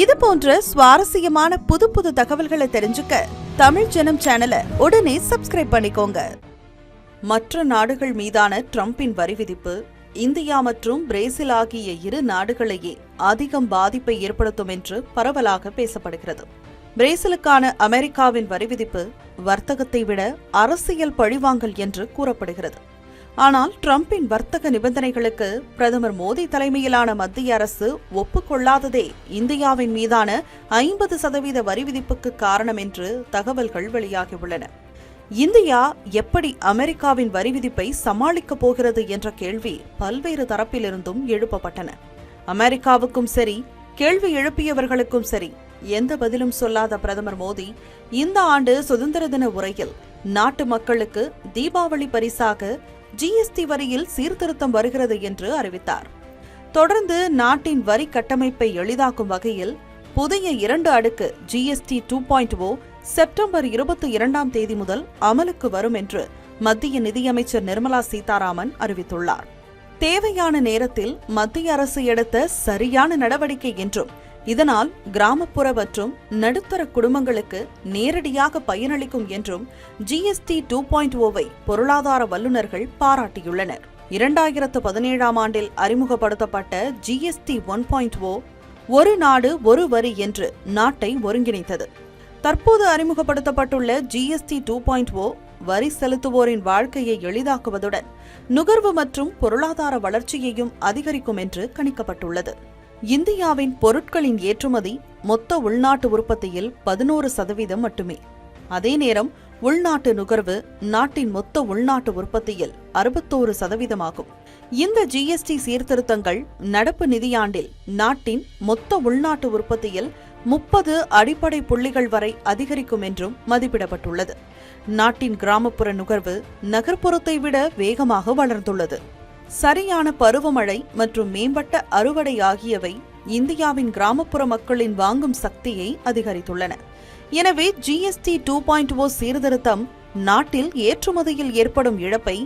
இது போன்ற சுவாரஸ்யமான புது புது தகவல்களை தெரிஞ்சுக்க தமிழ் ஜனம் சேனலை உடனே சப்ஸ்கிரைப் பண்ணிக்கோங்க. மற்ற நாடுகள் மீதான ட்ரம்பின் வரி விதிப்பு இந்தியா மற்றும் பிரேசில் ஆகிய இரு நாடுகளையே அதிகம் பாதிப்பை ஏற்படுத்தும் என்று பரவலாக பேசப்படுகிறது. பிரேசிலுக்கான அமெரிக்காவின் வரி விதிப்பு வர்த்தகத்தை விட அரசியல் பழிவாங்கல் என்று கூறப்படுகிறது. ஆனால் ட்ரம்பின் வர்த்தக நிபந்தனைகளுக்கு பிரதமர் மோடி தலைமையிலான மத்திய அரசு ஒப்புக்கொள்ளாததே இந்தியாவின் மீதான 50% வரி விதிப்புக்கு காரணம் என்று தகவல்கள் வெளியாகியுள்ளன. இந்தியா எப்படி அமெரிக்காவின் வரி விதிப்பை சமாளிக்கப் போகிறது என்ற கேள்வி பல்வேறு தரப்பிலிருந்தும் எழுப்பப்பட்டன. அமெரிக்காவுக்கும் சரி, கேள்வி எழுப்பியவர்களுக்கும் சரி, எந்த பதிலும் சொல்லாத பிரதமர் மோடி இந்த ஆண்டு சுதந்திர தின உரையில் நாட்டு மக்களுக்கு தீபாவளி பரிசாக ஜிஎஸ்டி வரியில் சீர்திருத்தம் வருகிறது என்று அறிவித்தார். தொடர்ந்து நாட்டின் வரி கட்டமைப்பை எளிதாக்கும் வகையில் புதிய 2 அடுக்கு ஜிஎஸ்டி 2.0 செப்டம்பர் 22ஆம் தேதி முதல் அமலுக்கு வரும் என்று மத்திய நிதியமைச்சர் நிர்மலா சீதாராமன் அறிவித்துள்ளார். தேவையான நேரத்தில் மத்திய அரசு எடுத்த சரியான நடவடிக்கை என்றும் இதனால் கிராமப்புற மற்றும் நடுத்தர குடும்பங்களுக்கு நேரடியாக பயனளிக்கும் என்றும் ஜிஎஸ்டி 2.0வை பொருளாதார வல்லுநர்கள் பாராட்டியுள்ளனர். 2017ஆம் ஆண்டில் அறிமுகப்படுத்தப்பட்ட ஜிஎஸ்டி 1.0 ஒரு நாடு ஒரு வரி என்று நாட்டை ஒருங்கிணைத்தது. தற்போது அறிமுகப்படுத்தப்பட்டுள்ள ஜிஎஸ்டி 2.0 வரி செலுத்துவோரின் வாழ்க்கையை எளிதாக்குவதுடன் நுகர்வு மற்றும் பொருளாதார வளர்ச்சியையும் அதிகரிக்கும் என்று கணிக்கப்பட்டுள்ளது. இந்தியாவின் பொருட்களின் ஏற்றுமதி மொத்த உள்நாட்டு உற்பத்தியில் 11% மட்டுமே. அதே நேரம் உள்நாட்டு நுகர்வு நாட்டின் மொத்த உள்நாட்டு உற்பத்தியில் 61% ஆகும். இந்த ஜிஎஸ்டி சீர்திருத்தங்கள் நடப்பு நிதியாண்டில் நாட்டின் மொத்த உள்நாட்டு உற்பத்தியில் 30 அடிப்படை புள்ளிகள் வரை அதிகரிக்கும் என்றும் மதிப்பிடப்பட்டுள்ளது. நாட்டின் கிராமப்புற நுகர்வு நகர்ப்புறத்தை விட வேகமாக வளர்ந்துள்ளது. சரியான பருவமழை மற்றும் மேம்பட்ட அறுவடை ஆகியவை இந்தியாவின் கிராமப்புற மக்களின் வாங்கும் சக்தியை அதிகரித்துள்ளன. எனவே ஜிஎஸ்டி 2.0 சீர்திருத்தம் நாட்டில் ஏற்றுமதியில் ஏற்படும் இழப்பை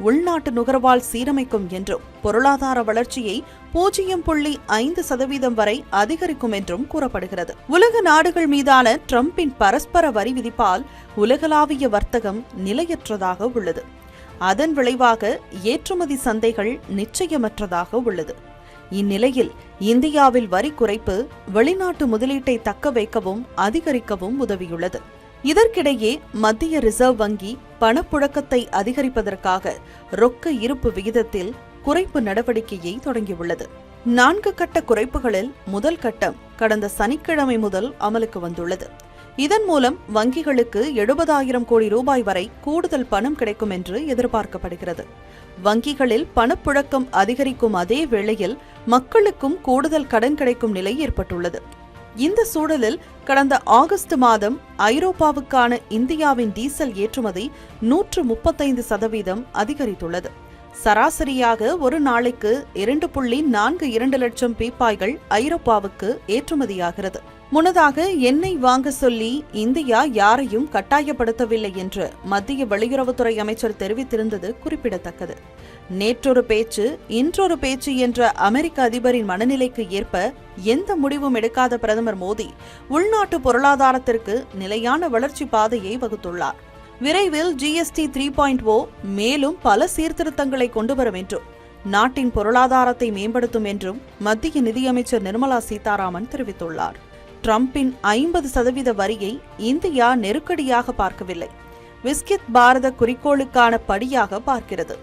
உள்நாட்டு நுகர்வால் சீரமைக்கும் என்றும் பொருளாதார வளர்ச்சியை 0.5% வரை அதிகரிக்கும் என்றும் கூறப்படுகிறது. உலக நாடுகள் மீதான ட்ரம்பின் பரஸ்பர வரி விதிப்பால் உலகளாவிய வர்த்தகம் நிலையற்றதாக உள்ளது. அதன் விளைவாக ஏற்றுமதி சந்தைகள் நிச்சயமற்றதாக உள்ளது. இந்நிலையில் இந்தியாவில் வரி குறைப்பு வெளிநாட்டு முதலீட்டை தக்க வைக்கவும் அதிகரிக்கவும் உதவியுள்ளது. இதற்கிடையே மத்திய ரிசர்வ் வங்கி பணப்புழக்கத்தை அதிகரிப்பதற்காக ரொக்க இருப்பு விகிதத்தில் குறைப்பு நடவடிக்கையை தொடங்கியுள்ளது. 4 கட்ட குறைப்புகளில் முதல் கட்டம் கடந்த சனிக்கிழமை முதல் அமலுக்கு வந்துள்ளது. இதன் மூலம் வங்கிகளுக்கு 70,000 கோடி ரூபாய் வரை கூடுதல் பணம் கிடைக்கும் என்று எதிர்பார்க்கப்படுகிறது. வங்கிகளில் பணப்புழக்கம் அதிகரிக்கும் அதே வேளையில் மக்களுக்கும் கூடுதல் கடன் கிடைக்கும் நிலை ஏற்பட்டுள்ளது. இந்த சூழலில் கடந்த ஆகஸ்ட் மாதம் ஐரோப்பாவுக்கான இந்தியாவின் டீசல் ஏற்றுமதி 135% அதிகரித்துள்ளது. சராசரியாக ஒரு நாளைக்கு 2.42 லட்சம் பீப்பாய்கள் ஐரோப்பாவுக்கு ஏற்றுமதியாகிறது. முன்னதாக எண்ணெய் வாங்க சொல்லி இந்தியா யாரையும் கட்டாயப்படுத்தவில்லை என்று மத்திய வெளியுறவுத்துறை அமைச்சர் தெரிவித்திருந்தது குறிப்பிடத்தக்கது. நேற்றொரு பேச்சு இன்றொரு பேச்சு என்ற அமெரிக்க அதிபரின் மனநிலைக்கு ஏற்ப எந்த முடிவும் எடுக்காத பிரதமர் மோடி உள்நாட்டு பொருளாதாரத்திற்கு நிலையான வளர்ச்சி பாதையை வகுத்துள்ளார். விரைவில் ஜிஎஸ்டி 3.0 மேலும் பல சீர்திருத்தங்களை கொண்டுவரும் என்றும் நாட்டின் பொருளாதாரத்தை மேம்படுத்தும் என்றும் மத்திய நிதியமைச்சர் நிர்மலா சீதாராமன் தெரிவித்துள்ளார். ட்ரம்பின் 50% வரியை இந்தியா நெருக்கடியாக பார்க்கவில்லை, விஸ்கித் பாரத குறிக்கோளுக்கான படியாக பார்க்கிறது.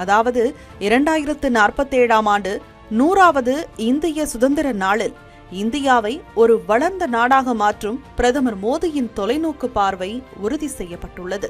அதாவது 2047ஆம் ஆண்டு 100வது இந்திய சுதந்திர நாளில் இந்தியாவை ஒரு வளர்ந்த நாடாக மாற்றும் பிரதமர் மோடியின் தொலைநோக்கு பார்வை உறுதி செய்யப்பட்டுள்ளது.